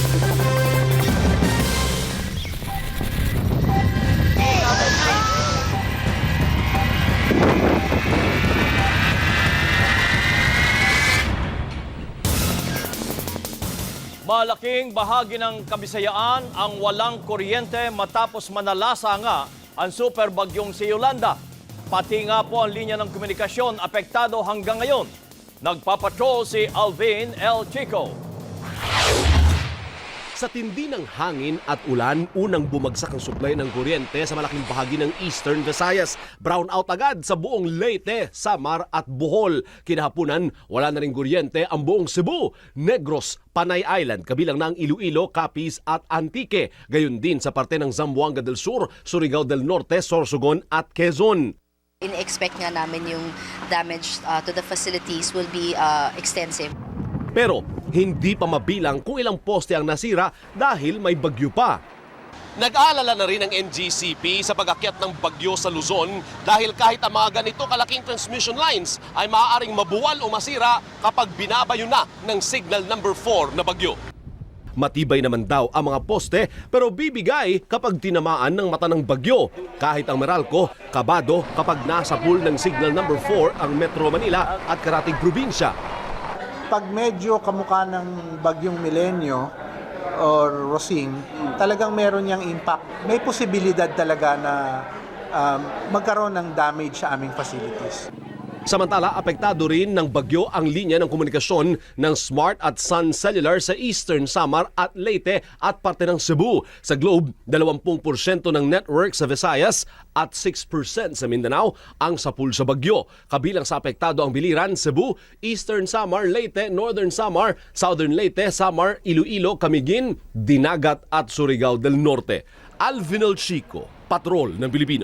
Malaking bahagi ng Kabisayaan ang walang kuryente matapos manalasa nga ang super bagyong si Yolanda. Pati nga po ang linya ng komunikasyon apektado hanggang ngayon. Nagpapatrol si Alvin L. Chico. Sa tindi ng hangin at ulan, unang bumagsak ang supply ng kuryente sa malaking bahagi ng Eastern Visayas. Brown out agad sa buong Leyte, Samar at Bohol. Kinahapunan, wala na rin kuryente ang buong Cebu, Negros, Panay Island, kabilang na ang Iloilo, Capiz at Antique. Gayon din sa parte ng Zamboanga del Sur, Surigao del Norte, Sorsogon at Quezon. In-expect nga namin yung damage to the facilities will be extensive. Pero hindi pa mabilang kung ilang poste ang nasira dahil may bagyo pa. Nag-aalala na rin ang NGCP sa pag-akyat ng bagyo sa Luzon dahil kahit ang mga ganito kalaking transmission lines ay maaaring mabuwal o masira kapag binabayo na ng signal number 4 na bagyo. Matibay naman daw ang mga poste pero bibigay kapag tinamaan ng mata ng bagyo. Kahit ang Meralco, kabado kapag nasa pool ng signal number 4 ang Metro Manila at karating probinsya. Pag medyo kamukha ng bagyong Milenyo or Rosing, talagang meron niyang impact. May posibilidad talaga na magkaroon ng damage sa aming facilities. Samantala, apektado rin ng bagyo ang linya ng komunikasyon ng Smart at Sun Cellular sa Eastern Samar at Leyte at parte ng Cebu. Sa Globe, 20% ng network sa Visayas at 6% sa Mindanao ang sapul sa bagyo. Kabilang sa apektado ang Biliran, Cebu, Eastern Samar, Leyte, Northern Samar, Southern Leyte, Samar, Iloilo, Camiguin, Dinagat at Surigao del Norte. Alvin L. Chico, Patrol ng Pilipino.